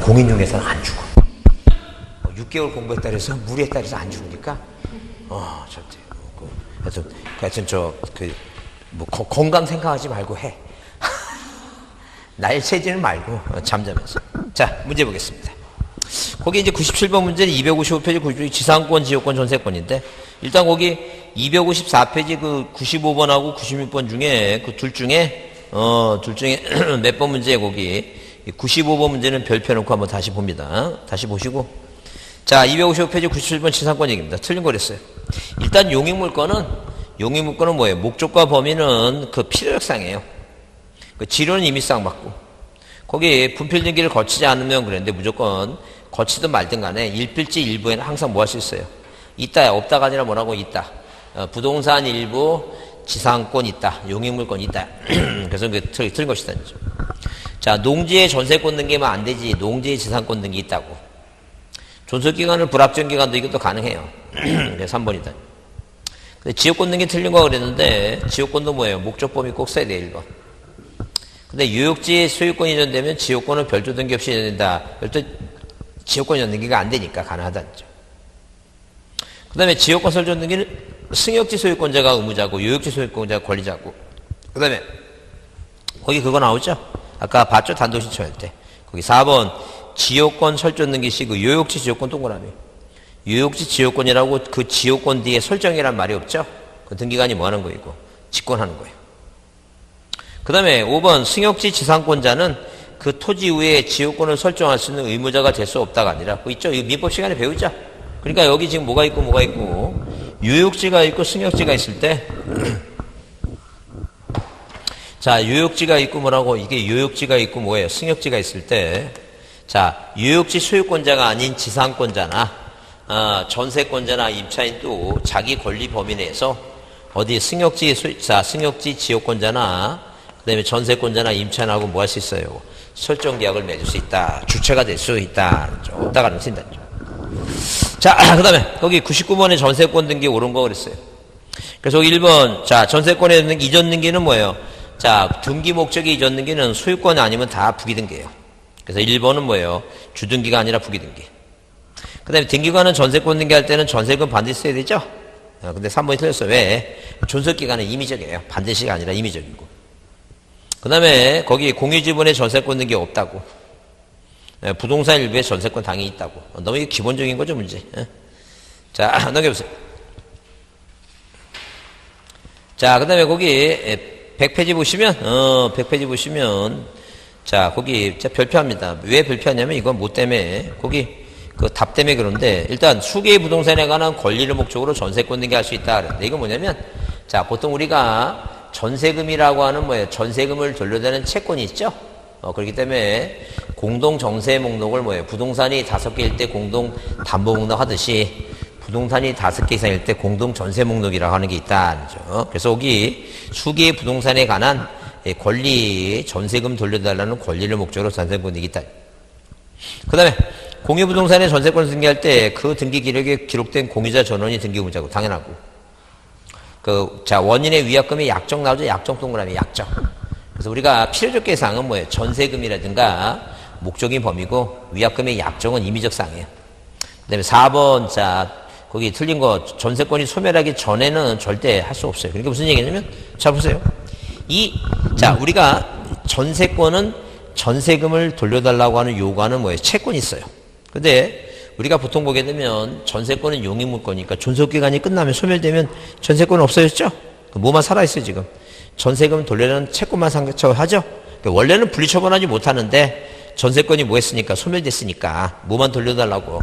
공인중개사는 안 죽어. 6개월 공부했다 그래서 무리했다 그래서 안 죽으니까 절대. 하여튼 건강 생각하지 말고 해. 날새지는 말고 잠자면서. 자, 문제 보겠습니다. 거기 이제 97번 문제는 255페이지 92 지상권, 지역권, 전세권인데 일단 거기 254페이지 그 95번하고 96번 중에 그 둘 중에 몇 번 문제 거기 95번 문제는 별표 놓고 한번 다시 봅니다. 다시 보시고 자 255페이지 97번 지상권 얘기입니다. 틀린 거랬어요. 일단 용익물권은 뭐예요? 목적과 범위는 그 필요역상이에요. 그 지료는 임의상 맞고 거기 분필 등기를 거치지 않으면 그랬는데 무조건 거치든 말든 간에 일필지 일부에는 항상 뭐 할 수 있어요? 있다야. 없다가 아니라 뭐라고? 있다. 부동산 일부 지상권 있다. 용익물권 있다. 그래서 그게 틀린 것이다. 자, 농지의 전세권 등기면 안 되지. 농지의 지상권 등기 있다고. 존속기간을 불합정 기간도 이것도 가능해요. 그래서 3번이다. 근데 지역권 등기 틀린 거 그랬는데 지역권도 뭐예요? 목적 범위 꼭 써야 돼. 1번. 근데 유역지 소유권이 이전되면 지역권은 별도 등기 없이 이전된다. 별도 지역권 이전 등기가 안 되니까 가능하다죠. 그 다음에 지역권 설정 등기는 승역지 소유권자가 의무자고 유역지 소유권자가 권리자고. 그 다음에 거기 그거 나오죠? 아까 봤죠? 단독 신청할 때. 거기 4번 지역권 설정 등기 시 그 유역지 지역권 동그라미. 유역지 지역권이라고 그 지역권 뒤에 설정이란 말이 없죠? 그 등기관이 뭐 하는 거이고 직권하는 거예요. 그 다음에 5번 승역지 지상권자는 그 토지 위에 지역권을 설정할 수 있는 의무자가 될 수 없다가 아니라 그거 있죠? 이거 민법 시간에 배우자. 그러니까 여기 지금 뭐가 있고 유역지가 있고 승역지가 있을 때 자 유역지가 있고 뭐라고 이게 유역지가 있고 뭐예요? 승역지가 있을 때 자 유역지 소유권자가 아닌 지상권자나 전세권자나 임차인도 자기 권리 범위 내에서 어디 승역지 지역권자나 그다음에 전세권자나 임차인하고 뭐 할 수 있어요? 설정 계약을 맺을 수 있다. 주체가 될 수 있다. 없다가 안 쓴다. 자, 그다음에 거기 99번에 전세권 등기 옳은 거 그랬어요. 그래서 1번 자 전세권의 이전 등기는 뭐예요? 자 등기 목적이 이전 등기는 소유권이 아니면 다 부기 등기예요. 그래서 1번은 뭐예요? 주등기가 아니라 부기 등기. 그다음에 등기관은 전세권 등기할 때는 전세금 반드시 써야 되죠? 근데 3번이 틀렸어. 왜? 존속기간은 임의적이에요. 반드시가 아니라 임의적이고. 그 다음에 거기 공유지분에 전세권 등기 없다고. 부동산 일부에 전세권 당연히 있다고. 너무 이게 기본적인 거죠, 문제. 자, 넘겨보세요. 자, 그 다음에 거기 100페이지 보시면 자, 거기 별표합니다. 왜 별표하냐면 이건 뭐 때문에 거기 그 답 때문에 그런데 일단 수개의 부동산에 관한 권리를 목적으로 전세권 등기할 수 있다. 그런데 이건 뭐냐면 자, 보통 우리가 전세금이라고 하는 뭐예요? 전세금을 돌려대는 채권이 있죠? 그렇기 때문에 공동 정세 목록을 뭐예요? 부동산이 5개일 때 공동 담보 목록 하듯이 부동산이 5개 이상일 때 공동 전세 목록이라고 하는 게 있다. 그래서 여기 수개의 부동산에 관한 권리, 전세금 돌려달라는 권리를 목적으로 전세권 등기 있다. 그 다음에 공유부동산의 전세권을 등기할 때 그 등기 기록에 기록된 공유자 전원이 등기 의무자고 당연하고. 자, 원인의 위약금이 약정 나오죠? 약정 동그라미, 약정. 그래서 우리가 필요적 계상은 뭐예요? 전세금이라든가 목적인 범위고 위약금의 약정은 임의적 사항이에요. 그 다음에 4번, 자, 거기 틀린 거, 전세권이 소멸하기 전에는 절대 할 수 없어요. 그러니까 무슨 얘기냐면, 자, 보세요. 자, 우리가 전세권은 전세금을 돌려달라고 하는 요구하는 뭐예요? 채권이 있어요. 근데 우리가 보통 보게 되면 전세권은 용익물권이니까 존속기간이 끝나면 소멸되면 전세권은 없어졌죠? 뭐만 살아있어요, 지금. 전세금 돌려는 채권만 상처하죠? 원래는 분리처분하지 못하는데 전세권이 뭐 했으니까 소멸됐으니까 뭐만 돌려달라고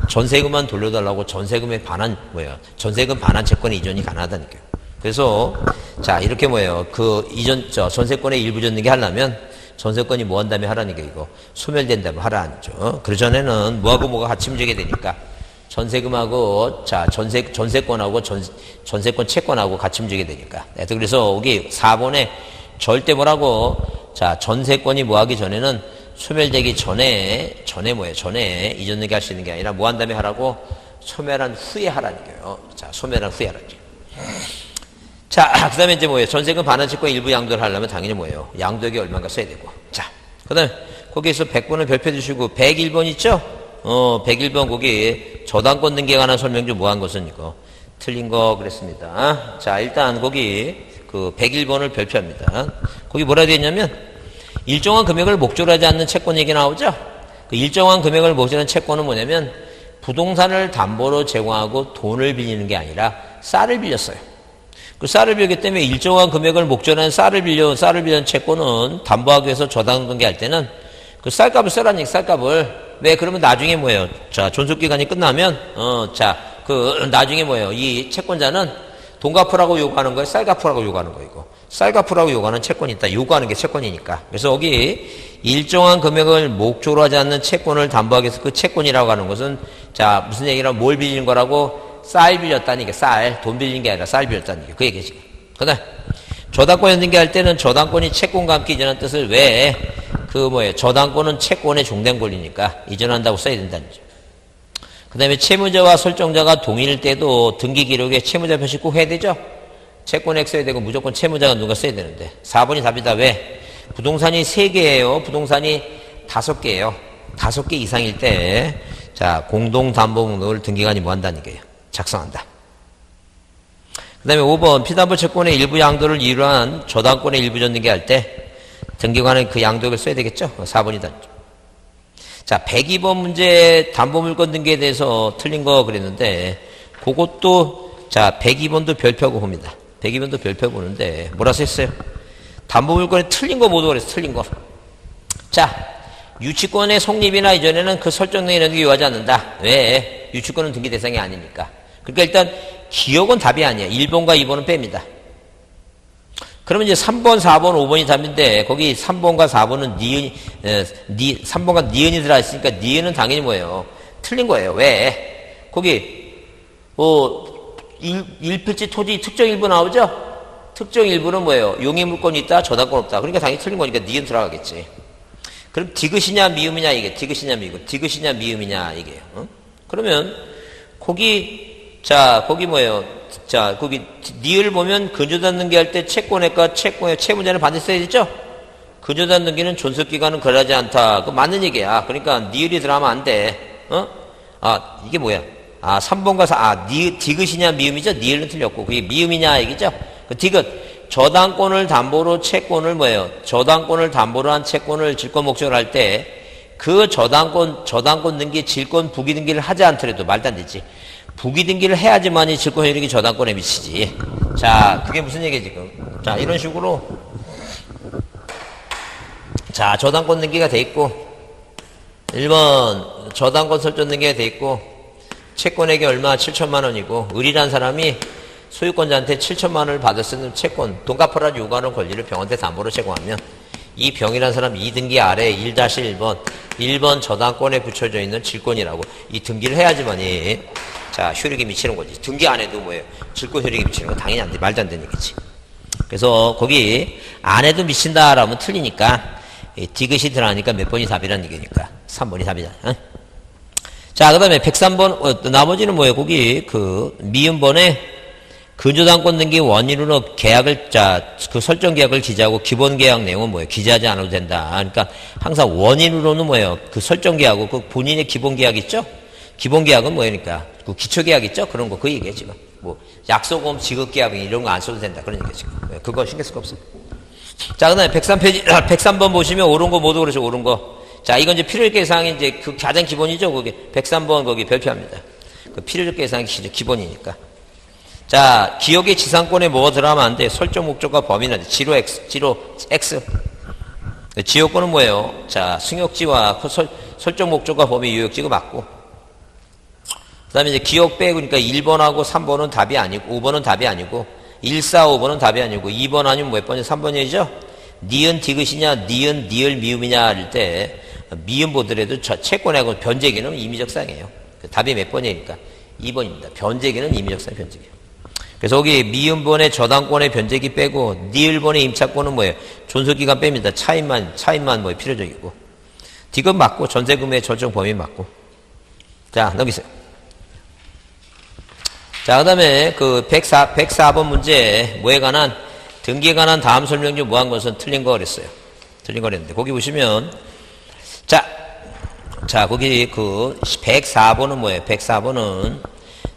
전세금만 돌려달라고 전세금에 반한 뭐예요? 전세금 반한 채권의 이전이 가능하다니까요. 그래서 자 이렇게 뭐예요? 그 이전 전세권의 일부 전등기 하려면 전세권이 뭐 한다며 하라는 게 이거 소멸된다면 하라죠. 그 전에는 뭐하고 뭐가 같이 움직여야 되니까 전세금하고 자 전세권하고 전세권 채권하고 같이 움직여야 되니까. 그래서 여기 4번에 절대 뭐라고 자 전세권이 뭐 하기 전에는 소멸되기 전에 뭐예요? 전에 이전 등기 할 수 있는 게 아니라 뭐 한다며 하라고 소멸한 후에 하라는 거예요. 자 소멸한 후에 하라는 거예요. 자, 그 다음에 이제 뭐예요? 전세금 반환 채권 일부 양도를 하려면 당연히 뭐예요? 양도액이 얼마인가 써야 되고. 자, 그 다음에 거기에서 100번을 별표 주시고 101번 있죠? 101번 거기 저당권 등기에 관한 설명 좀 뭐한 것은 이거 틀린 거 그랬습니다. 자, 일단 거기 그 101번을 별표합니다. 거기 뭐라 되어 있냐면 일정한 금액을 목적으로 하지 않는 채권 얘기 나오죠? 그 일정한 금액을 목적으로 하는 채권은 뭐냐면 부동산을 담보로 제공하고 돈을 빌리는 게 아니라 쌀을 빌렸어요. 그 쌀을 빌렸기 때문에 일정한 금액을 목적으로 하는 쌀을 빌린 채권은 담보하기 위해서 저당 등기할 때는 그 쌀값을 써라니 쌀값을. 왜? 그러면 나중에 뭐예요? 자, 존속기간이 끝나면, 나중에 뭐예요? 이 채권자는 돈 갚으라고 요구하는 거예요? 쌀 갚으라고 요구하는 거예요? 이거. 쌀 갚으라고 요구하는 채권이 있다. 요구하는 게 채권이니까. 그래서 여기 일정한 금액을 목적으로 하지 않는 채권을 담보하기 위해서 그 채권이라고 하는 것은 자, 무슨 얘기냐면 뭘 빌린 거라고? 쌀 빌렸다는 게 쌀. 돈 빌린 게 아니라 쌀 빌렸다는 게. 그 얘기 지금. 그 다음, 저당권 등기할 때는 저당권이 채권과 함께 이전한 뜻을 왜? 저당권은 채권의 종된 권리니까 이전한다고 써야 된다는 거죠. 그 다음에 채무자와 설정자가 동일일 때도 등기 기록에 채무자 표시 꼭 해야 되죠? 채권액 써야 되고 무조건 채무자가 누가 써야 되는데 4번이 답이다. 왜? 부동산이 3개예요. 부동산이 5개예요. 5개 이상일 때 자, 공동담보목록을 등기관이 뭐 한다는 거예요? 작성한다. 그 다음에 5번 피담보 채권의 일부 양도를 이유로 한 저당권의 일부 전등기할 때 등기관은 그 양도액을 써야 되겠죠? 4번이다. 자, 102번 문제 담보물건 등기에 대해서 틀린 거 그랬는데 그것도 자 102번도 별표하고 봅니다. 102번도 별표 보는데 뭐라 써있어요? 담보물건에 틀린 거 모두 그랬어. 틀린 거. 자, 유치권의 성립이나 이전에는 그 설정 내에 등기 요하지 않는다. 왜? 유치권은 등기 대상이 아니니까. 그러니까 일단 기억은 답이 아니야. 1번과 2번은 뺍니다. 그러면 이제 3번, 4번, 5번이 답인데 거기 3번과 4번은 3번과 니은이 들어있으니까 니은은 당연히 뭐예요? 틀린 거예요. 왜? 거기 일필지 토지 특정 일부 나오죠? 특정 일부는 뭐예요? 용의 물건이 있다, 저당권 없다. 그러니까 당연히 틀린 거니까 니은 들어가겠지. 그럼 디귿이냐 미음이냐 이게 디귿이냐 미음, 디귿이냐 미음이냐 이게요. 그러면 거기 자 거기 뭐예요? 자 거기 니을 보면 근저당 등기할 때 채권액과 채무자는 반드시 써야 되죠? 근저당 등기는 존속기간은 거래하지 않다. 그 맞는 얘기야. 그러니까 니을이 들어가면 안 돼. 이게 뭐야? 3번과 4, 디귿이냐 미음이죠? 니을은 틀렸고 그게 미음이냐 얘기죠? 그 디귿 저당권을 담보로 채권을 뭐예요? 저당권을 담보로 한 채권을 질권 목적으로 할 때 그 저당권 등기, 질권 부기 등기를 하지 않더라도 말도 안 되지. 부기 등기를 해야지만이 질권 효력이 저당권에 미치지. 자, 그게 무슨 얘기야 지금? 자, 이런 식으로 자, 저당권 등기가 돼 있고 1번 저당권 설정 등기가 돼 있고 채권액이 얼마? 7천만 원이고 을이란 사람이 소유권자한테 7천만 원을 받을 수 있는 채권, 돈 갚으라고 요구하는 권리를 병한테 담보로 제공하면 이 병이라는 사람 2등기 아래 1-1번 저당권에 붙여져 있는 질권이라고 이 등기를 해야지만이 자 효력이 미치는 거지. 등기 안 해도 뭐예요? 질권 효력이 미치는 건 당연히 안 돼. 말도 안 되는 얘기지. 그래서 거기 안 해도 미친다라면 틀리니까 디귿이 들어가니까 몇 번이 답이라는 얘기니까 3번이 답이다. 어? 자, 그 다음에 103번 나머지는 뭐예요? 거기 그 미음번에 근저당권 등기 원인으로 계약을 그 설정 계약을 기재하고 기본 계약 내용은 뭐예요? 기재하지 않아도 된다. 그러니까 항상 원인으로는 뭐예요? 그 설정 계약하고 그 본인의 기본 계약 있죠? 기본 계약은 뭐니까 그 기초 계약 있죠? 그런 거 그 얘기예요 지금. 뭐 약속금 지급 계약 이런 거 안 써도 된다. 그런 얘기예요 지금. 그거 신경 쓸 거 없어. 자, 그다음에 103페이지 103번 보시면 옳은 거 모두 그러죠. 옳은 거. 자, 이건 이제 필요적 계상이 이제 그 가장 기본이죠. 거기 103번 거기 별표합니다. 그 필요적 계상이 기본이니까. 자, 기억의 지상권에 뭐가 들어가면 안 돼? 설정 목적과 범위는 지로 X. 지역권은 뭐예요? 자, 승역지와 설정 목적과 범위 유역지가 맞고. 그 다음에 이제 기억 빼고, 그러니까 1번하고 3번은 답이 아니고, 5번은 답이 아니고, 1, 4, 5번은 답이 아니고, 2번 아니면 몇 번이 3번이죠? 니은 디귿이냐, 니은 니을 미음이냐 할 때, 미음 보더라도 채권하고 변제기는 임의적상이에요. 답이 몇 번이니까? 2번입니다. 변제기는 임의적상 변제기. 그래서 여기 미음번의 저당권의 변제기 빼고 니을번의 임차권은 뭐예요? 존속기간 뺍니다. 차임만 뭐예요? 필요적이고. 디귿 맞고 전세금의 절정 범위 맞고. 자, 넘기세요. 자, 그 다음에 그 104번 문제 뭐에 관한 등기에 관한 다음 설명 중 뭐한 것은 틀린 거 그랬어요. 틀린 거 그랬는데 거기 보시면 자, 거기 그 104번은 뭐예요? 104번은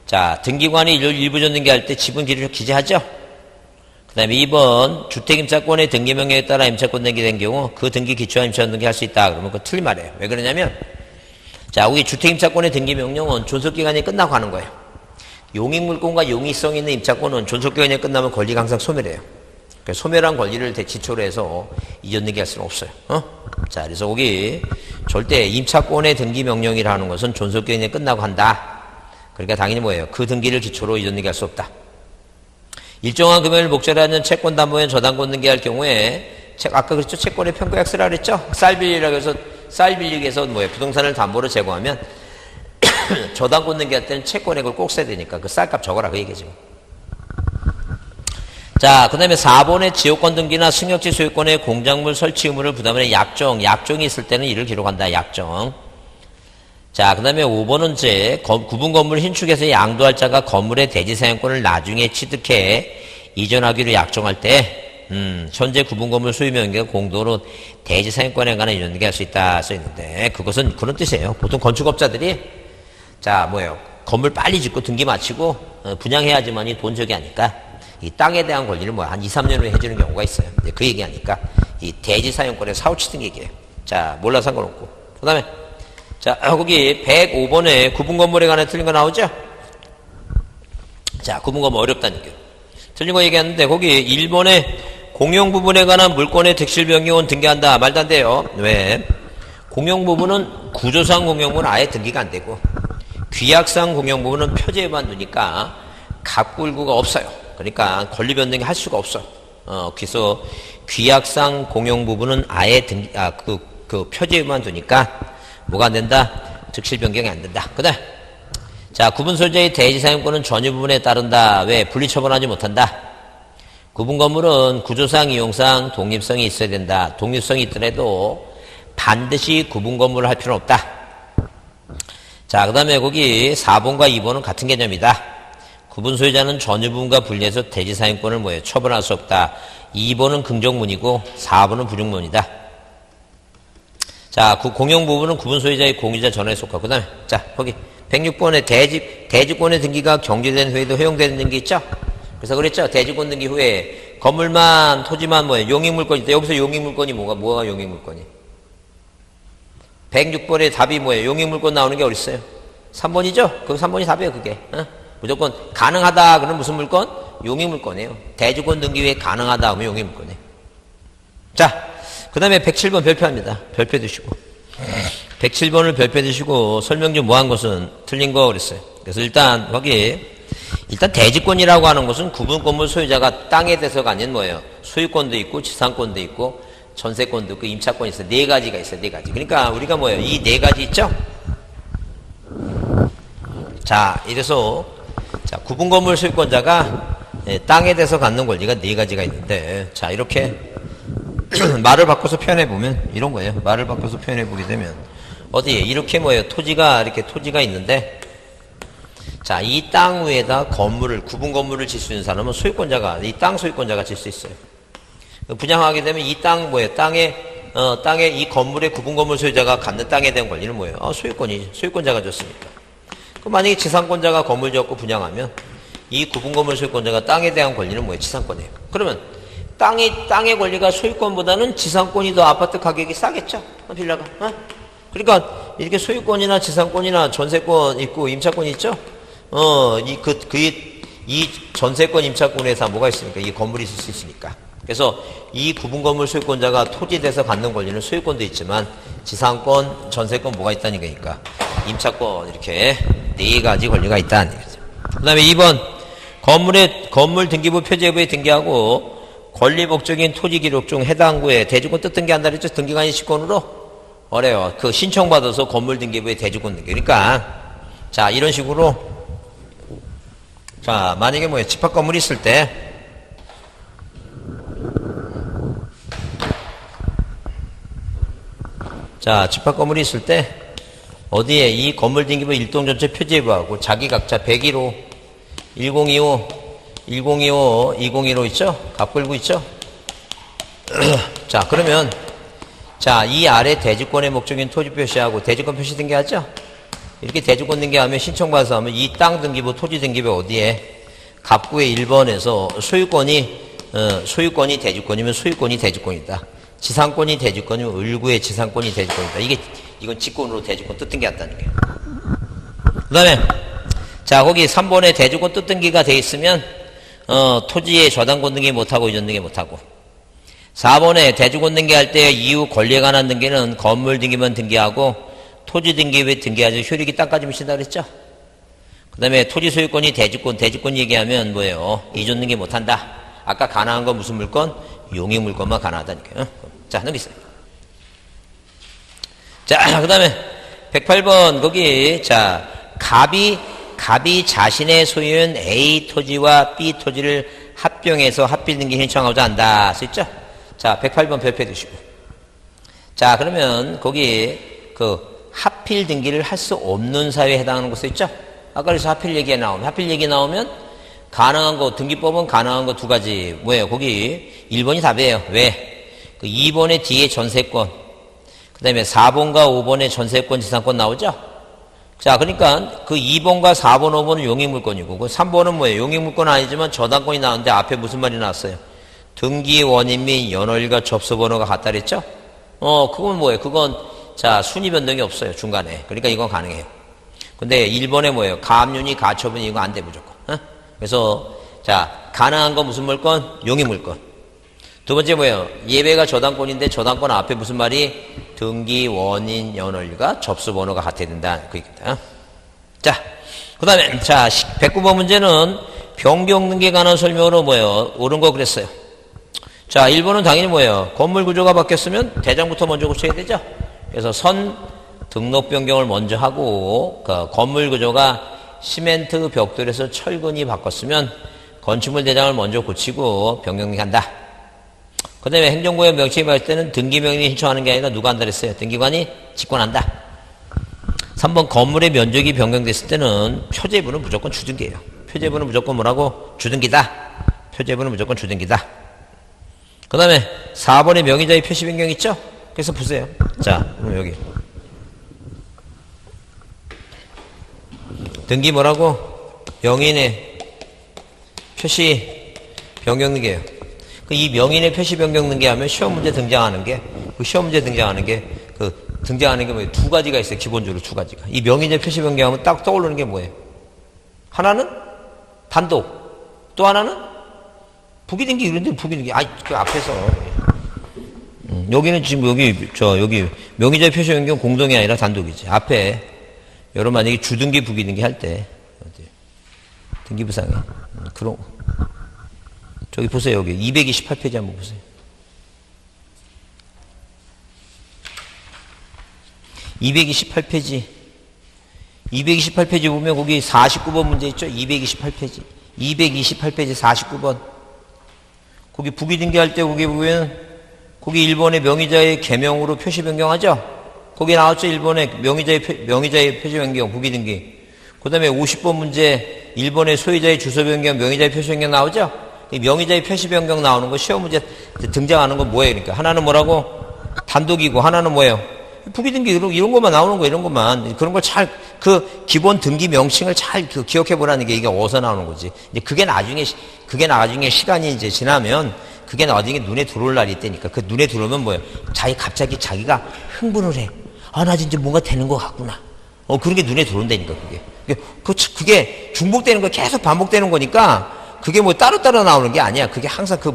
자, 등기관이 일부전 등기할 때 지분 기록을 기재하죠? 그 다음에 2번 주택임차권의 등기명령에 따라 임차권 등기된 경우 그 등기 기초한 임차권 등기할 수 있다. 그러면 그거 틀린 말이에요. 왜 그러냐면 자, 우리 주택임차권의 등기명령은 존속기간이 끝나고 하는 거예요. 용익물권과 용의성 있는 임차권은 존속기간이 끝나면 권리가 항상 소멸해요. 그러니까 소멸한 권리를 기초로 해서 이전 등기할 수는 없어요. 자, 그래서 거기 절대 임차권의 등기명령이라는 것은 존속기간이 끝나고 한다. 그러니까 당연히 뭐예요? 그 등기를 기초로 이전 등기할 수 없다. 일정한 금액을 목적으로 하는 채권 담보에 저당권 등기할 경우에 아까 그랬죠? 채권의 평가약서라 그랬죠? 쌀 빌리라고 해서 쌀 빌리기 위해서 뭐예요? 부동산을 담보로 제공하면 저당권 등기할 때는 채권액을 꼭 써야 되니까 그 쌀값 적어라 그 얘기죠. 자, 그 다음에 4번의 지역권 등기나 승역지 소유권의 공작물 설치 의무를 부담하는 약정이 있을 때는 이를 기록한다. 약정. 자, 그 다음에 5번은 이제 구분 건물 신축에서 양도할 자가 건물의 대지 사용권을 나중에 취득해 이전하기로 약정할 때 현재 구분 건물 소유 명의가 공도로 대지 사용권에 관한 이전 등기할 수 있다 써 있는데 그것은 그런 뜻이에요. 보통 건축업자들이 자, 뭐예요? 건물 빨리 짓고 등기 마치고 분양해야지만이 돈 저기 하니까 이 땅에 대한 권리를 뭐 한 2, 3년 후에 해주는 경우가 있어요. 그 얘기하니까 이 대지 사용권의 사후취득 얘기예요. 자, 몰라 상관없고. 그 다음에 자, 거기 105번에 구분 건물에 관해 틀린 거 나오죠? 자, 구분 건물 어렵다는 얘기예요. 틀린 거 얘기하는데 거기 1번에 공용 부분에 관한 물권의 득실 변경은 등기한다. 말도 안 돼요. 왜? 공용 부분은 구조상 공용 부분은 아예 등기가 안 되고 규약상 공용 부분은 표제에만 두니까 갑굴구가 없어요. 그러니까 권리 변동이 할 수가 없어. 그래서 규약상 공용 부분은 아예 그 표제에만 두니까 뭐가 안 된다? 득실 변경이 안 된다. 그 다음 자, 구분 소유자의 대지 사용권은 전유 부분에 따른다. 왜? 분리 처분하지 못한다. 구분 건물은 구조상 이용상 독립성이 있어야 된다. 독립성이 있더라도 반드시 구분 건물을 할 필요는 없다. 자, 그 다음에 거기 4번과 2번은 같은 개념이다. 구분 소유자는 전유 부분과 분리해서 대지 사용권을 뭐예요? 처분할 수 없다. 2번은 긍정문이고 4번은 부정문이다. 자, 공용 부분은 구분 소유자의 공유자 전원에 속하고, 그 다음에, 자, 거기, 106번에 대지권의 등기가 경제된 후에도 허용되는 등기 있죠? 그래서 그랬죠? 대지권 등기 후에 건물만, 토지만 뭐예요? 용익물권이 있다. 여기서 용익물권이 뭐가 용익물권이? 106번의 답이 뭐예요? 용익물권 나오는 게 어딨어요? 3번이죠? 그 3번이 답이에요, 그게. 무조건 가능하다, 그러면 무슨 물권? 용익물권이에요. 대지권 등기 후에 가능하다, 하면 용익물권이에요. 자, 그 다음에 107번 별표합니다. 별표 두시고. 107번을 별표 두시고, 설명 중 뭐한 것은 틀린 거 그랬어요. 그래서 일단, 일단 대지권이라고 하는 것은 구분 건물 소유자가 땅에 대해서가 아닌 뭐예요? 소유권도 있고, 지상권도 있고, 전세권도 있고, 임차권이 있어요. 네 가지가 있어요, 네 가지. 그러니까 우리가 뭐예요? 이 네 가지 있죠? 자, 이래서, 자, 구분 건물 소유권자가 땅에 대해서 갖는 권리가 네 가지가 있는데, 자, 이렇게 말을 바꿔서 표현해보면 이런 거예요. 말을 바꿔서 표현해보게 되면 어디에 이렇게 뭐예요? 이렇게 토지가 있는데 자, 이 땅 위에다 구분 건물을 질 수 있는 사람은 소유권자가, 이 땅 소유권자가 질 수 있어요. 분양하게 되면 이 땅 뭐예요? 땅에 이 건물의 구분 건물 소유자가 갖는 땅에 대한 권리는 뭐예요? 소유권자가 줬으니까. 그럼 만약에 지상권자가 건물 지었고 분양하면 이 구분 건물 소유권자가 땅에 대한 권리는 뭐예요? 지상권이에요. 그러면 땅의 권리가 소유권보다는 지상권이 더 아파트 가격이 싸겠죠? 빌라가. 그러니까 이렇게 소유권이나 지상권이나 전세권 있고 임차권 있죠? 이 전세권 임차권에서 뭐가 있습니까? 이 건물이 있을 수 있으니까. 그래서 이 구분 건물 소유권자가 토지에 대해서 갖는 권리는 소유권도 있지만 지상권, 전세권 뭐가 있다는 거니까 임차권 이렇게 네 가지 권리가 있다는 얘기죠. 그 다음에 2번 건물 등기부 표제부에 등기하고 권리 목적인 토지 기록 중 해당 구에 대지권 뜻 등기한다 그랬죠? 등기가 아닌 시권으로 어래요. 그 신청받아서 건물 등기부에 대지권 등기. 그러니까 자, 이런 식으로 자, 만약에 뭐예요? 집합 건물이 있을 때 자, 집합 건물이 있을 때 어디에 이 건물 등기부 일동 전체 표제부하고 자기 각자 101호, 1025 2025 있죠? 갑글구 있죠? 자, 그러면 자, 이 아래 대지권의 목적인 토지 표시하고 대지권 표시 등기하죠? 이렇게 대지권 등기하면 신청받아서 하면 이 땅 등기부 토지 등기부 어디에 갑구의 1번에서 소유권이 대지권이면 소유권이 대지권이다. 지상권이 대지권이면 을구의 지상권이 대지권이다. 이건 직권으로 대지권 뜻등기한다는 거예요. 그 다음에 자, 거기 3번에 대지권 뜻등기가 돼 있으면 토지의 저당권 등기 못하고 이전 등기 못하고 4번에 대지권 등기할 때 이후 권리에 관한 등기는 건물 등기만 등기하고 토지 등기 왜 등기하지? 효력이 땅까지 미친다 그랬죠? 그 다음에 토지 소유권이 대지권 얘기하면 뭐예요? 이전 등기 못한다. 아까 가능한 건 무슨 물건? 용익 물건만 가능하다니까요. 자, 넘기세요. 자, 그 다음에 108번 거기 자 갑이 자신의 소유인 A 토지와 B 토지를 합병해서 합필 등기 신청하고자 한다. 써있죠? 자, 108번 별표해 두시고. 자, 그러면 거기 그 합필 등기를 할 수 없는 사유에 해당하는 거 써있죠? 아까 그래서 합필 얘기 나오면 가능한 거, 등기법은 가능한 거 두 가지. 뭐예요? 거기 1번이 답이에요. 왜? 그 2번의 뒤에 전세권, 그 다음에 4번과 5번의 전세권, 지상권 나오죠? 자, 그러니까 그 2번과 4번, 5번은 용익물권이고, 그 3번은 뭐예요? 용익물권은 아니지만 저당권이 나오는데 앞에 무슨 말이 나왔어요? 등기 원인 및 연월일과 접수번호가 같다 그랬죠? 그건 뭐예요? 그건 자, 순위 변동이 없어요. 중간에. 그러니까 이건 가능해요. 근데 1번에 뭐예요? 가압류니 가처분이 이거 안 돼, 무조건. 그래서 자, 가능한 건 무슨 물건? 용익물권. 두 번째 뭐예요? 예배가 저당권인데 저당권 앞에 무슨 말이? 등기 원인 연월일과 접수번호가 같아야 된다. 그 얘기입니다. 자, 그 다음에 자 109번 문제는 변경 등기에 관한 설명으로 뭐예요? 옳은 거 그랬어요. 자, 1번은 당연히 뭐예요? 건물 구조가 바뀌었으면 대장부터 먼저 고쳐야 되죠? 그래서 선 등록 변경을 먼저 하고 그 건물 구조가 시멘트 벽돌에서 철근이 바꿨으면 건축물 대장을 먼저 고치고 변경한다. 그 다음에 행정구역 명칭이 바뀔 때는 등기명령이 신청하는 게 아니라 누가 한다 그랬어요? 등기관이 직권한다. 3번 건물의 면적이 변경됐을 때는 표제부는 무조건 주등기예요. 표제부는 무조건 뭐라고? 주등기다. 표제부는 무조건 주등기다. 그 다음에 4번에 명의자의 표시 변경 있죠? 그래서 보세요. 자, 그럼 여기 등기 뭐라고? 명인의 표시 변경 등기예요. 이 명인의 표시 변경 등기하면 시험 문제 등장하는 게 뭐예요? 두 가지가 있어요. 기본적으로 두 가지가. 이 명인의 표시 변경하면 딱 떠오르는 게 뭐예요? 하나는 단독, 또 하나는 부기등기. 이런데 부기등기. 그 앞에서 여기는 지금 여기 명의자의 표시 변경 공동이 아니라 단독이지. 앞에 여러분 만약에 주등기 부기등기 할 때 등기부상에 그런 저기 보세요. 여기 228페이지 한번 보세요. 228페이지 보면 거기 49번 문제 있죠? 228페이지 49번 거기 부기등기할 때 거기 보면 거기 일본의 명의자의 개명으로 표시 변경하죠? 거기 나왔죠? 일본의 명의자의 표시 변경 부기등기. 그 다음에 50번 문제 일본의 소유자의 주소 변경 명의자의 표시 변경 나오죠? 이 명의자의 표시 변경 나오는 거 시험 문제 등장하는 건 뭐예요? 그러니까 하나는 뭐라고? 단독이고 하나는 뭐예요? 부기등기 이런 것만 나오는 거 이런 것만 그런 걸 잘 그 기본 등기 명칭을 잘 기억해 보라는 게 이게 어디서 나오는 거지. 이제 그게 나중에 시간이 이제 지나면 그게 나중에 눈에 들어올 날이 있다니까. 그 눈에 들어오면 뭐예요? 갑자기 자기가 흥분을 해. 나 진짜 뭔가 되는 것 같구나. 그런 게 눈에 들어온다니까 그게 중복되는 거 계속 반복되는 거니까. 그게 뭐 따로따로 나오는 게 아니야. 그게 항상 그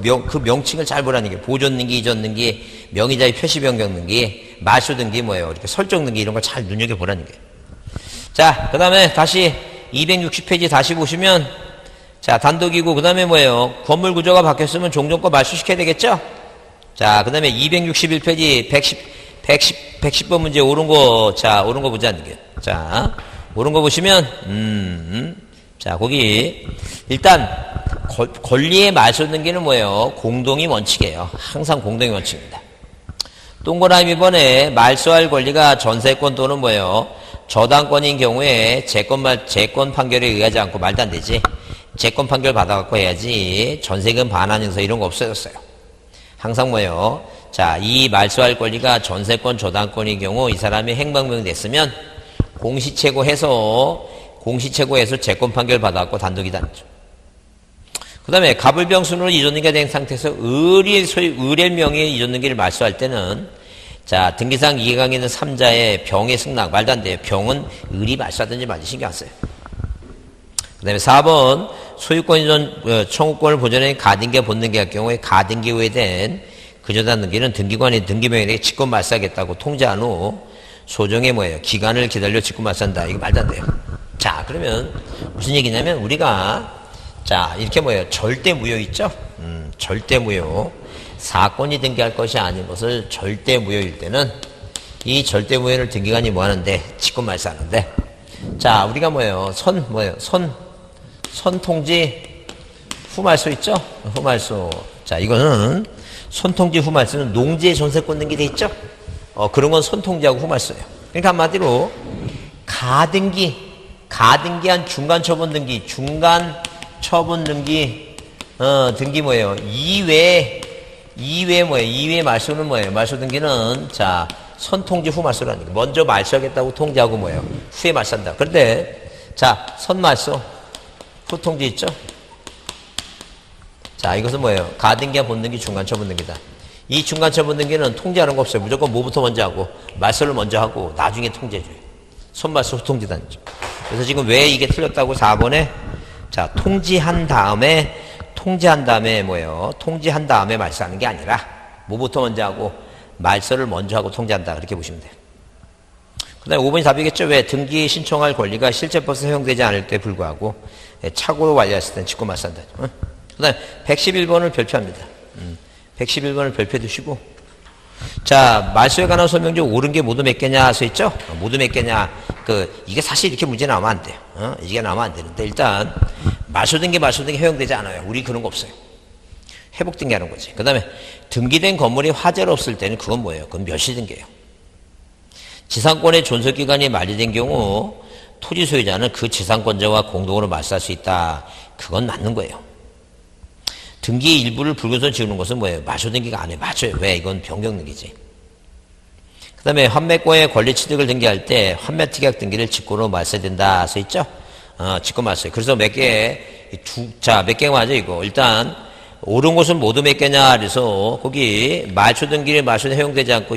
명칭을 잘 보라는 게 보존 등기, 이전 등기, 명의자의 표시 변경 등기, 말소 등기 뭐예요. 이렇게 설정 등기 이런 걸 잘 눈여겨보라는 게. 자, 그 다음에 다시 260페이지 다시 보시면 자, 단독이고 그 다음에 뭐예요. 건물 구조가 바뀌었으면 종전권 말소시켜야 되겠죠? 자, 그 다음에 261페이지 110번 문제 옳은 거 보자는 게. 자, 옳은 거 보시면 자, 거기 일단 권리의 말소 등기는 뭐예요? 공동이 원칙이에요. 항상 공동이 원칙입니다. 동그라미 번에 말소할 권리가 전세권 또는 뭐예요? 저당권인 경우에 재권 판결에 의하지 않고 말도 안 되지. 재권 판결 받아갖고 해야지. 전세금 반환 증서 이런 거 없어졌어요. 항상 뭐예요? 자, 이 말소할 권리가 전세권, 저당권의 경우 이 사람이 행방명 냈으면 공시채고해서 재권 판결 받았고 단독이 단죠. 그 다음에 갑을병순으로 이전등기가 된 상태에서 을의 명의에 이전등기를 말소할 때는 자, 등기상 이해관계 있는 3자의 병의 승낙, 말도 안 돼요. 병은 을이 말소하든지 말든지 신경 안 써요. 그 다음에 4번, 소유권 이전, 청구권을 보존한 가등기와 본등기가 할 경우에 가등기 후에 된 그저당 등기는 등기관이 등기명의에게 직권 말소하겠다고 통지한 후 소정의 뭐예요? 기간을 기다려 직권 말소한다. 이거 말도 안 돼요. 자, 그러면 무슨 얘기냐면 우리가 자, 이렇게 뭐예요? 절대무효 있죠? 절대무효. 사건이 등기할 것이 아닌 것을 절대무효일 때는 이 절대무효를 등기관이 뭐 하는데? 직권 말소하는데. 자, 우리가 뭐예요? 선통지 후말소 있죠? 후말소. 자, 이거는 선통지 후말소는 농지의 전세권 등기 돼 있죠? 그런 건 선통지하고 후말소예요. 그러니까 한마디로 가등기한 중간 처분 등기, 등기 뭐예요? 이외 뭐예요? 이외 말소는 뭐예요? 말소 등기는 자, 선통지 후말소라는 거. 먼저 말소하겠다고 통지하고 뭐예요? 후에 말소한다. 그런데 자, 선말소, 후통지 있죠? 자, 이것은 뭐예요? 가등기와 본등기, 중간처분 등기다. 이 중간처분 등기는 통지하는 거 없어요. 무조건 뭐부터 먼저 하고 말소를 먼저 하고 나중에 통지해줘요. 선말소, 후통지단죠. 그래서 지금 왜 이게 틀렸다고 4번에 자, 통지한 다음에 뭐예요? 통지한 다음에 말소하는 게 아니라 뭐부터 먼저 하고 말소를 먼저 하고 통지한다. 그렇게 보시면 돼요. 그 다음에 5번이 답이겠죠? 왜 등기 신청할 권리가 실제법에서 사용되지 않을 때 불구하고 착오로 완료했을 때는 직권 말소한다. 그 다음에 111번을 별표합니다. 111번을 별표해 두시고 자, 말소에 관한 설명 중 옳은 게 모두 몇 개냐 써 있죠? 모두 몇 개냐. 이게 사실 이렇게 문제 나오면 안 돼요. 이게 나오면 안 되는데 일단 말소 등기 허용되지 않아요. 우리 그런 거 없어요. 회복 등기 하는 거지. 그 다음에 등기된 건물이 화재로 없을 때는 그건 뭐예요? 그건 멸시 등기예요. 지상권의 존속기간이 만료된 경우 토지 소유자는 그 지상권자와 공동으로 말소할 수 있다. 그건 맞는 거예요. 등기 일부를 불구선 지우는 것은 뭐예요? 말소 등기가 안 해. 맞아요. 왜? 이건 변경 등기지. 그 다음에 환매권의 권리 취득을 등기할 때 환매특약 등기를 직권으로 말소해야 된다. 써 있죠? 직권 말소해. 그래서 몇 개 맞아, 이거. 일단, 옳은 것은 모두 몇 개냐. 그래서 거기 말소 등기를 말소에 허용되지 않고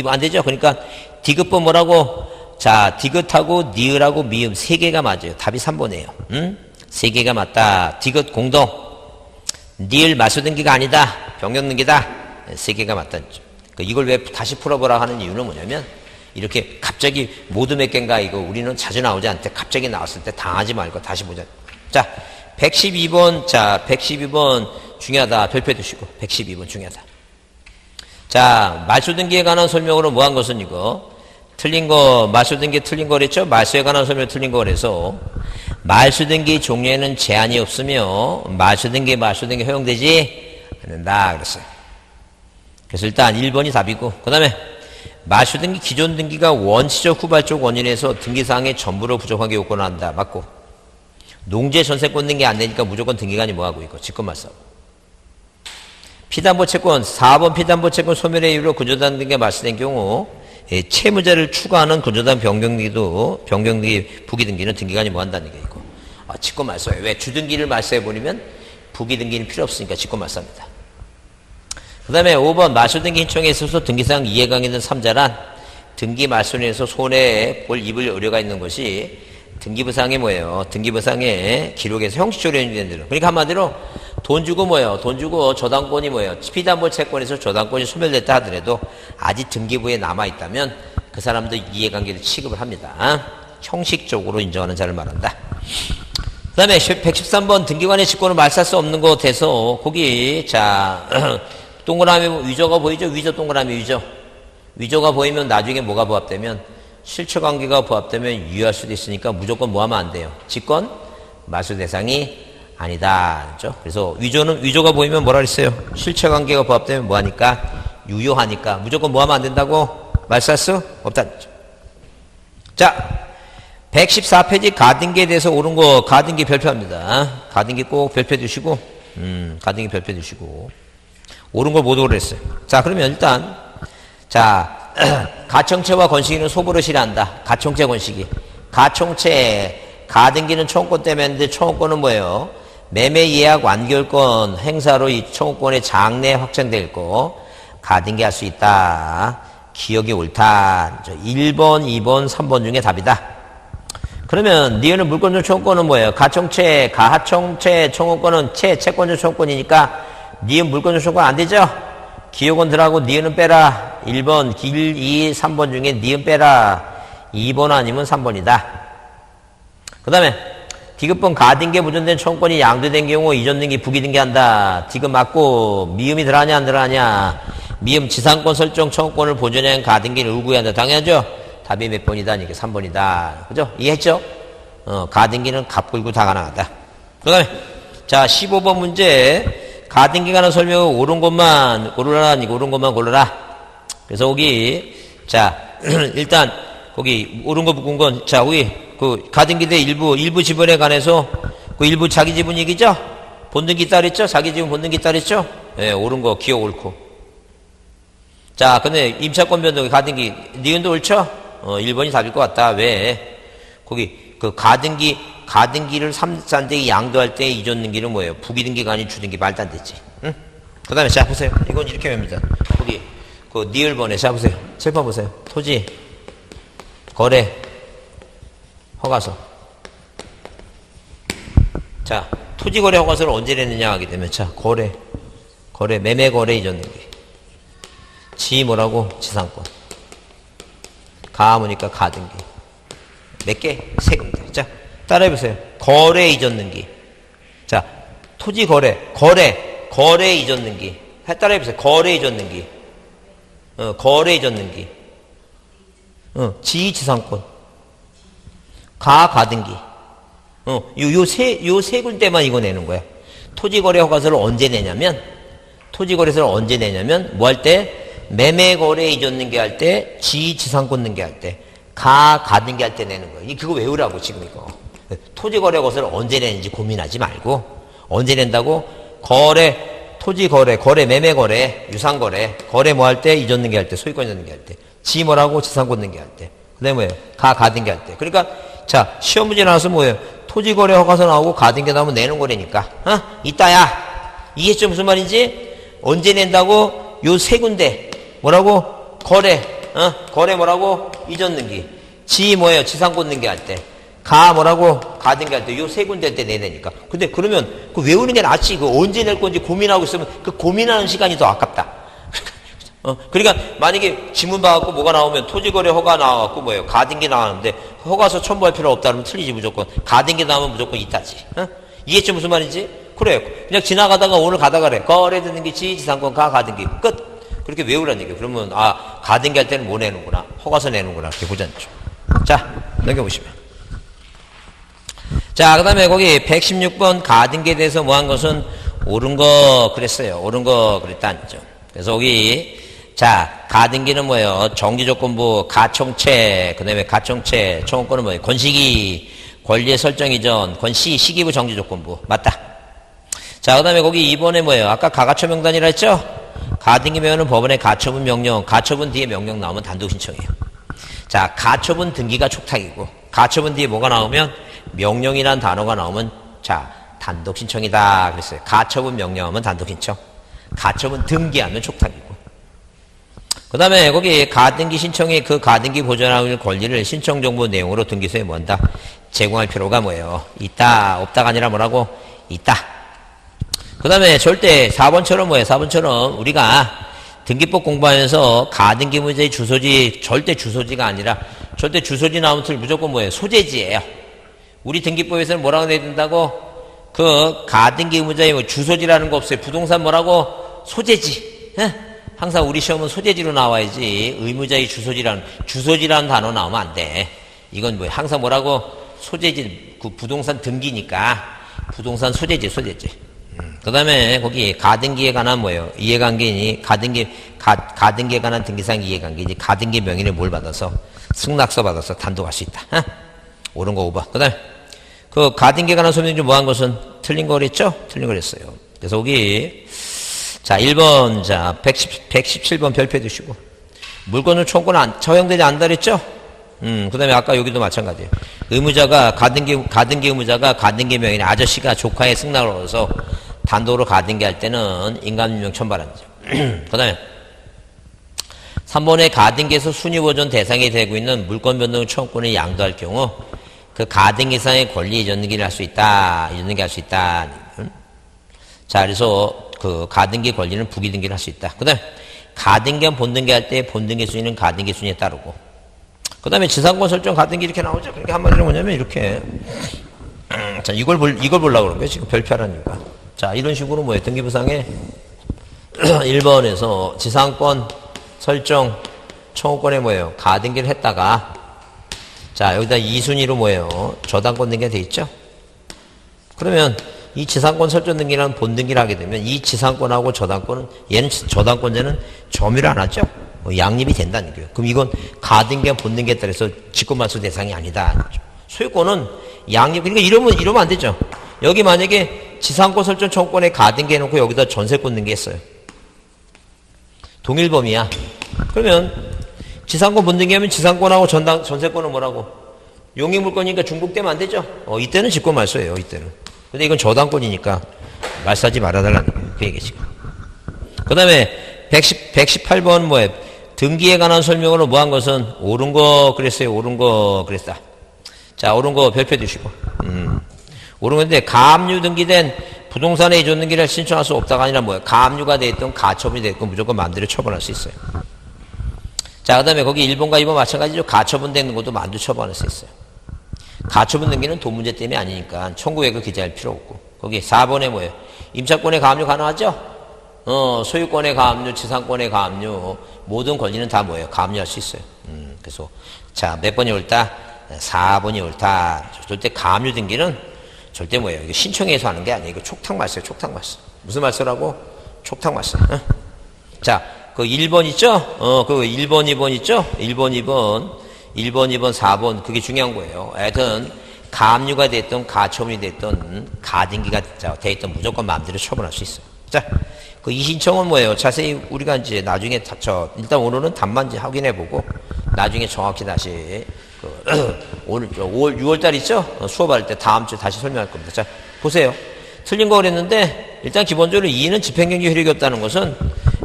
안 되죠? 그러니까 디귿번 뭐라고? 자, 디귿하고 니을하고 미음 3개가 맞아요. 답이 3번이에요. 3개가 맞다. 디귿 공동. 니을 말소 등기가 아니다. 변경 등기다. 3개가 맞다. 이걸 왜 다시 풀어보라 하는 이유는 뭐냐면 이렇게 갑자기 모두 몇 개인가 이거 우리는 자주 나오지 않대. 갑자기 나왔을 때 당하지 말고 다시 보자. 자, 112번. 자, 112번 중요하다. 별표 두시고 112번 중요하다. 자, 말소 등기에 관한 설명으로 뭐 한 것은 이거 틀린 거, 말소 등기 틀린 거 그랬죠? 말소에 관한 설명 틀린 거 그래서 말소 등기 종류에는 제한이 없으며 말소 등기 허용되지 않는다 그랬어요. 그래서 일단 1번이 답이고 그 다음에 말소 등기 기존 등기가 원시적 후발적 원인에서 등기사항의 전부로 부족하게 요건을 한다. 맞고 농지의 전세권 등기 안 되니까 무조건 등기관이 뭐하고 있고 직권 말소하고 피담보 채권 4번 피담보 채권 소멸의 이유로 근저당 등기가 말소된 경우 채무자를 추가하는 근저당 변경등기 부기등기는 등기관이 뭐 한다는 게 있고 직권 말소해요. 왜? 주등기를 말소해버리면 부기등기는 필요 없으니까 직권 말소합니다. 그 다음에 5번 말소등기 신청에 있어서 등기상 이해관계 있는 3자란 등기 말소인에서 손해볼 입을 의뢰가 있는 것이 등기부상에 뭐예요? 등기부상에 기록에서 형식적으로 인정된 대로. 그러니까 한마디로 돈 주고 뭐예요? 돈 주고 저당권이 뭐예요? 피담보 채권에서 저당권이 소멸됐다 하더라도 아직 등기부에 남아있다면 그 사람도 이해관계를 취급을 합니다. 형식적으로 인정하는 자를 말한다. 그 다음에 113번 등기관의 직권을 말소할 수 없는 것 돼서 거기 자 동그라미 위조가 보이죠? 위조 동그라미 위조. 위조가 보이면 나중에 뭐가 부합되면 실체관계가 부합되면 유효할 수도 있으니까 무조건 뭐 하면 안 돼요? 직권 말소 대상이 아니다. 그렇죠? 그래서 위조가 보이면 뭐라 그랬어요? 실체관계가 부합되면 뭐 하니까? 유효하니까 무조건 뭐 하면 안 된다고? 말소할 수 없다. 자, 114페이지 가등기에 대해서 옳은 거 가등기 별표합니다. 가등기 꼭 별표 두시고 가등기 별표 두시고 옳은 걸 못 오랬어요. 자, 그러면 일단, 자, 가청채와 건식이는 소부를 실현한다. 가청채, 건식이. 가청채, 가등기는 청구권 때문에 했는데 청구권은 뭐예요? 매매 예약 완결권 행사로 이 청구권의 장래 확정될 거 가등기 할 수 있다. 기억이 옳다. 1번, 2번, 3번 중에 답이다. 그러면 니은은 물권적 청구권은 뭐예요? 가청채, 가하청채 청구권은 채권적 청구권이니까 니은 물권적 청구권 안 되죠? 기억은 들어가고 니은은 빼라. 1번, 1, 2, 3번 중에 니은 빼라. 2번 아니면 3번이다. 그 다음에 디귿번 가등기에 보존된 청구권이 양도된 경우 이전 등기 부기 등기한다. 디귿 맞고 미음이 들어가냐 안 들어가냐. 미음 지상권 설정 청구권을 보존한 가등기를 의구한다. 당연하죠. 답이 몇 번이다? 이게 3번이다. 그죠? 이해했죠? 가등기는 갑글고 다 가능하다. 그 다음에 자 15번 문제 가등기 관한 설명을 옳은 것만 고르라. 이거 옳은 것만 골라라. 그래서 거기 자 일단 거기 옳은 거 묶은 건 자 거기 그 가등기대 일부 지분에 관해서 그 일부 자기 지분 얘기죠? 본등기 따르죠? 자기 지분 본등기 따르죠? 예, 옳은 거 기억 옳고. 자, 근데 임차권 변동 가등기 니은도 옳죠? 1번이 답일 것 같다. 왜? 거기 그 가등기를 3단대에 양도할 때 이전 등기는 뭐예요? 부기 등기가 아닌 주 등기 말도 안 되지. 응? 그다음에 자 보세요. 이건 이렇게 외웁니다. 거기 그 니을번에 자 보세요. 7번 보세요. 토지 거래 허가서. 자, 토지거래 허가서를 언제 냈느냐 하게 되면, 자, 거래, 매매거래 이전 등기. 지 뭐라고? 지상권. 가무니까 가등기. 몇 개? 세 군데. 자, 따라해보세요. 거래 이전 등기. 자, 토지 거래 이전 등기. 따라해보세요. 거래 이전 등기. 거래 이전 등기. 지 지상권. 가등기. 요 세 군데만 이거 내는 거야. 토지거래 허가서를 언제 내냐면, 뭐 할 때? 매매거래 이전 등기할 때, 지상권 등기할 때, 가등기 할 때 내는 거야. 그거 외우라고, 지금 이거. 토지거래 허가서를 언제 내는지 고민하지 말고, 언제 낸다고? 토지거래, 매매거래, 유상거래, 거래 뭐 할 때? 이전 등기할 때, 소유권 이전 등기할 때, 지 뭐라고? 지상권 등기할 때. 그 다음에 뭐예요? 가등기 할 때. 그러니까, 자, 시험 문제 나와서 뭐예요? 토지거래 허가서 나오고 가등기 나오면 내는 거라니까. 이따야. 이해했죠? 무슨 말인지? 언제 낸다고? 요 세 군데. 뭐라고? 거래. 뭐라고? 이전 등기. 지 뭐예요? 지상권 등기 할 때. 뭐라고? 가등기 할 때. 요 세 군데 때 내내니까. 근데 그러면 그 외우는 게 낫지. 그 언제 낼 건지 고민하고 있으면 그 고민하는 시간이 더 아깝다. 그러니까 만약에 지문 봐갖고 뭐가 나오면 토지거래 허가 나와갖고 뭐예요? 가등기 나왔는데 허가서 첨부할 필요 없다 그러면 틀리지 무조건. 가등기 나오면 무조건 있다지. 이해했죠? 무슨 말인지? 그래요. 그냥 지나가다가 오늘 가다가 그래. 거래 등기 지상권 가등기 끝. 그렇게 외우라는 얘기예요. 그러면 가등기 할 때는 뭐 내는구나. 허가서 내는구나. 이렇게 보지 않죠. 자, 넘겨보시면. 자, 그 다음에 거기 116번 가등기에 대해서 뭐 한 것은 옳은 거 그랬어요. 옳은 거 그랬다는 점. 그래서 거기 자, 가등기는 뭐예요? 정지조건부, 가청채, 그 다음에 가청채, 청구권은 뭐예요? 권시기, 권리의 설정 이전, 시기부 정지조건부. 맞다. 자, 그 다음에 거기 2번에 뭐예요? 아까 가가처 명단이라 했죠? 가등기면은 법원의 가처분 명령, 가처분 뒤에 명령 나오면 단독 신청이에요. 자, 가처분 등기가 촉탁이고, 가처분 뒤에 뭐가 나오면 명령이란 단어가 나오면 자, 단독 신청이다. 그랬어요. 가처분 명령하면 단독 신청, 가처분 등기하면 촉탁이고. 그 다음에 거기 가등기 신청에 그 가등기 보존할 권리를 신청 정보 내용으로 등기소에 뭔다? 제공할 필요가 뭐예요? 있다. 없다가 아니라 뭐라고? 있다. 그 다음에 절대 4번처럼 뭐예요? 4번처럼 우리가 등기법 공부하면서 가등기 문제의 주소지 절대 주소지가 아니라 절대 주소지 나오면 무조건 뭐예요? 소재지예요. 우리 등기법에서는 뭐라고 내야 된다고? 그 가등기 문제의 뭐 주소지라는 거 없어요. 부동산 뭐라고? 소재지. 항상 우리 시험은 소재지로 나와야지 의무자의 주소지라는 단어 나오면 안 돼. 이건 뭐야? 항상 뭐라고? 소재지, 그 부동산 등기니까 부동산 소재지. 그 다음에 거기 가등기에 관한 뭐예요? 이해관계니 가등기에 관한 등기상 이해관계니 가등기 명의를 뭘 받아서 승낙서 받아서 단독할 수 있다. 옳은 거 5번. 그 다음에 그 가등기에 관한 소명 중 뭐한 것은 틀린 거 그랬죠? 틀린 거 그랬어요. 그래서 거기 자, 1번, 자, 117번 별표 두시고. 물건을 총권 처형되지 않는다 그랬죠? 그 다음에 아까 여기도 마찬가지예요. 의무자가, 가등기 의무자가 가등기 명의인 아저씨가 조카의 승낙을 얻어서 단독으로 가등기 할 때는 인감인명 첨부하는 거죠. 그 다음에 3번에 가등기에서 순위보존 대상이 되고 있는 물권 변동 청구권을 양도할 경우 그 가등기상의 권리 이전등기를 할 수 있다. 이전등기 할 수 있다. 자, 그래서 그 가등기 권리는 부기등기를 할 수 있다. 그 다음에 가등기와 본등기 할 때 본등기 순위는 가등기 순위에 따르고 그 다음에 지상권 설정 가등기 이렇게 나오죠. 그러니까 한마디로 뭐냐면 이렇게 자, 이걸 보려고 그런 거예요. 지금 별표하라는 이유가. 자, 이런 식으로 뭐예요. 등기부상에 1번에서 지상권 설정 청구권에 뭐예요. 가등기를 했다가 자, 여기다 2순위로 뭐예요. 저당권 등기가 돼 있죠. 그러면 이 지상권 설정 등기라는 본등기를 하게 되면 이 지상권하고 저당권은 얘는 저당권자는 점유를 안 하죠. 양립이 된다는 거예요. 그럼 이건 가등기와 본등기에 따라서 직권말소 대상이 아니다. 소유권은 양립, 그러니까 이러면 안 되죠. 여기 만약에 지상권 설정 청구권에 가등기 해놓고 여기다 전세권 등기했어요. 동일범위야. 그러면 지상권 본등기하면 지상권하고 전세권은 뭐라고? 용익물권이니까 중복되면 안 되죠. 이때는 직권말소예요. 이때는. 근데 이건 저당권이니까 말소하지 말아달라는 거예요. 그 얘기 지금. 그 다음에 118번 뭐예요? 등기에 관한 설명으로 뭐한 것은 옳은 거 그랬어요. 옳은 거 그랬다. 자, 옳은 거 별표 두시고. 옳은 건데 가압류 등기된 부동산의 이전 등기를 신청할 수 없다가 아니라 뭐예요? 가압류가 돼 있던 가처분이 됐건 무조건 마음대로 처분할 수 있어요. 자, 그 다음에 거기 1번과 2번 마찬가지로 가처분된 것도 만두 처분할 수 있어요. 가처분 등기는 돈 문제 때문에 아니니까 청구액을 기재할 필요 없고. 거기 4번에 뭐예요? 임차권의 가압류 가능하죠? 소유권의 가압류, 지상권의 가압류, 모든 권리는 다 뭐예요? 가압류할 수 있어요. 그래서 자, 몇 번이 옳다? 4번이 옳다. 절대 가압류 등기는 절대 뭐예요? 이거 신청해서 하는 게 아니에요. 이거 촉탁말소예요. 촉탁말소. 무슨 말소라고? 촉탁말소. 자, 그 1번 있죠? 그 1번, 2번 있죠? 1번, 2번, 4번. 그게 중요한 거예요. 하여튼, 가압류가 됐던, 가처분이 됐던, 가등기가 돼 있던 무조건 마음대로 처분할 수 있어요. 자, 그 이신청은 뭐예요? 자세히 우리가 이제 나중에 일단 오늘은 답만 이제 확인해 보고, 나중에 정확히 다시, 오늘, 6월달 있죠? 수업할 때 다음 주에 다시 설명할 겁니다. 자, 보세요. 틀린 거 그랬는데, 일단 기본적으로 2는 집행경제 효력이 없다는 것은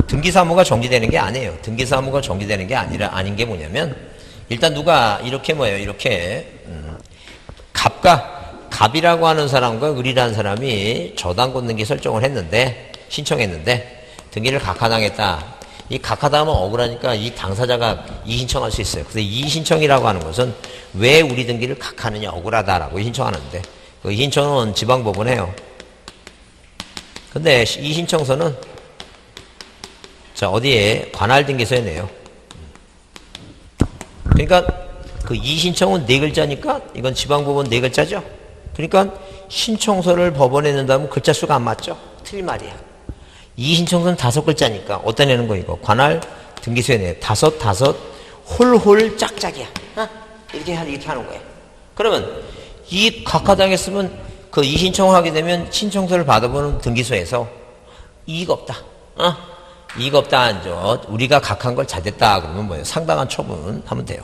등기사무가 정지되는 게 아니에요. 등기사무가 정지되는 게 아닌 게 뭐냐면, 일단 누가 이렇게 뭐예요? 이렇게, 갑이라고 하는 사람과 을이라는 사람이 저당권 등기 설정을 했는데, 신청했는데, 등기를 각하당했다. 이 각하당하면 억울하니까 이 당사자가 이의신청할 수 있어요. 근데 이의신청이라고 하는 것은 왜 우리 등기를 각하느냐 억울하다라고 신청하는데, 그 이의신청은 지방법원 해요. 근데 이의신청서는 자, 어디에 관할등기소에 내요. 그러니까 그 이의신청은 4글자니까 이건 지방법원 4글자죠. 그러니까 신청서를 법원에 낸다면 글자 수가 안 맞죠. 틀린 말이야. 이의신청서는 5글자니까 어디다 내는 거 이거? 관할등기소에 내요. 5, 홀 짝짝이야. 이렇게 하는 거예요. 그러면 이 각하당했으면 그 이의신청을 하게 되면 신청서를 받아보는 등기소에서 이의가 없다. 이의가 없다 한죠. 우리가 각한 걸 잘됐다 그러면 뭐예요? 상당한 처분하면 돼요.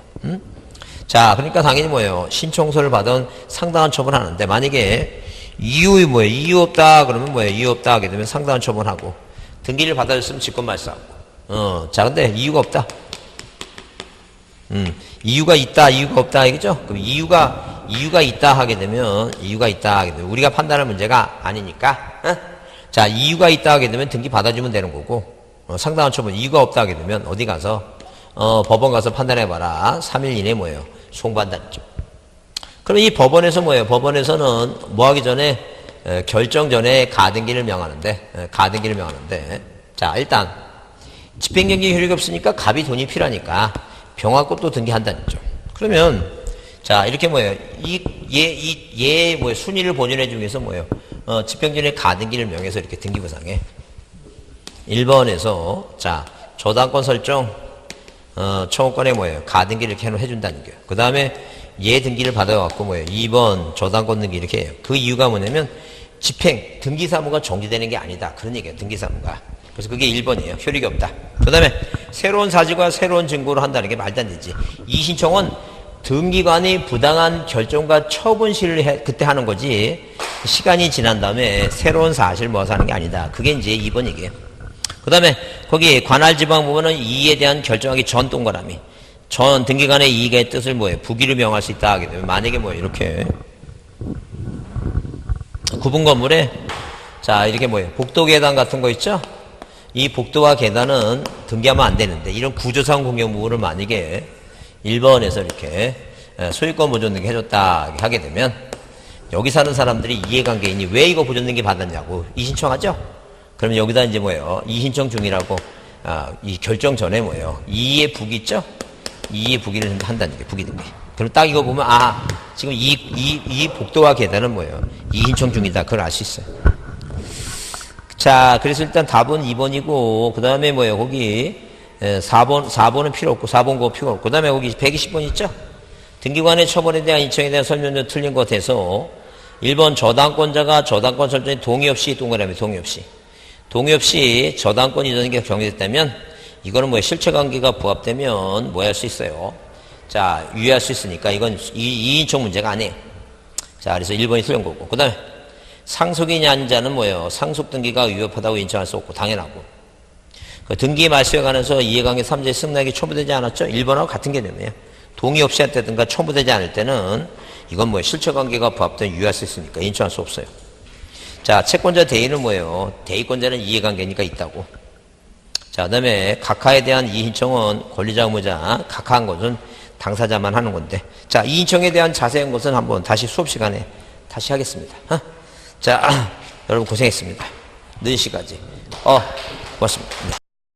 자, 그러니까 당연히 뭐예요? 신청서를 받은 상당한 처분하는데 만약에 이유 뭐예요? 이유 없다 그러면 뭐예요? 이유 없다 하게 되면 상당한 처분하고 등기를 받아줬으면 직권말소하고. 자, 근데 이유가 없다. 이유가 있다, 이유가 없다 이거죠? 그럼 이유가 있다 하게 되면 우리가 판단할 문제가 아니니까. 자, 이유가 있다 하게 되면 등기 받아주면 되는 거고. 상당한 처분 이유가 없다 하게 되면 어디 가서 법원 가서 판단해봐라. 3일 이내 뭐예요? 송반단죠. 그럼 이 법원에서 뭐예요? 법원에서는 뭐 하기 전에 결정 전에 가등기를 명하는데 자, 일단 집행경제 효력이 없으니까 갑이 돈이 필요하니까 병합것도 등기한다는 거죠. 그러면 자, 이렇게 뭐예요? 뭐예요? 순위를 본연해 중에서 뭐예요? 집행전에 가등기를 명해서 이렇게 등기부상해. 1번에서 자, 저당권 설정 청구권에 뭐예요? 가등기를 이렇게 해준다는 거예요. 그 다음에 얘 등기를 받아갖고 뭐예요? 2번 저당권 등기 이렇게 해요. 그 이유가 뭐냐면 등기사무가 정지되는 게 아니다. 그런 얘기예요. 등기사무가. 그래서 그게 1번이에요. 효력이 없다. 그 다음에 새로운 사실과 새로운 증거로 한다는 게 말도 안 되지. 이의신청은 등기관이 부당한 결정과 처분 시를 그때 하는 거지, 시간이 지난 다음에 새로운 사실 뭐서 하는 게 아니다. 그게 이제 2번 얘기예요. 그 다음에 거기 관할지방법원은 이의에 대한 결정하기 전 동그라미. 전 등기관의 이의의 뜻을 뭐예요? 부기를 명할 수 있다 하게 되면, 만약에 뭐예요? 이렇게 구분 건물에 자 이렇게 뭐예요? 복도 계단 같은 거 있죠? 이 복도와 계단은 등기하면 안 되는데, 이런 구조상 공용부분을 만약에 1번에서 이렇게 소유권 보존 등기 해줬다 하게 되면, 여기 사는 사람들이 이해관계인이 왜 이거 보존 등기 받았냐고 이의신청하죠? 그러면 여기다 이제 뭐예요? 이의신청 중이라고, 이 결정 전에 뭐예요? 이의의 북이 있죠? 이의의 북이를 한다는 게 북이 등기. 그럼 딱 이거 보면, 지금 이 복도와 계단은 뭐예요? 이의신청 중이다. 그걸 알 수 있어요. 자, 그래서 일단 답은 2번이고, 그 다음에 뭐예요? 거기 4번은 필요 없고, 4번 그거 필요 없고, 그 다음에 거기 120번 있죠? 등기관의 처벌에 대한 인청에 대한 설명도 틀린 것 같아서 1번 저당권자가 저당권 설정에 동의 없이 동그라미 동의 없이. 동의 없이 저당권 이전이 경유됐다면, 이거는 뭐예요? 실체관계가 부합되면 뭐 할 수 있어요? 자, 유예할 수 있으니까 이건 이의인청 문제가 아니에요. 자, 그래서 1번이 틀린 거고. 그 다음에 상속인이 아닌 자는 뭐예요? 상속 등기가 위협하다고 인정할 수 없고 당연하고. 그 등기 말소에 관해서 이해관계 3자의 승낙이 첨부되지 않았죠? 1번하고 같은 개념이에요. 동의 없이 했다든가 첨부되지 않을 때는 이건 뭐예요? 실체관계가 부합되면 유예할 수 있으니까 인정할 수 없어요. 자, 채권자 대의는 뭐예요? 대의권자는 이해관계니까 있다고. 자, 그 다음에 각하에 대한 이의신청은 권리자 의무자, 각하한 것은 당사자만 하는 건데. 자, 이의신청에 대한 자세한 것은 한번 다시 수업 시간에 다시 하겠습니다. 자, 여러분 고생했습니다. 늦은 시까지. 고맙습니다. 네.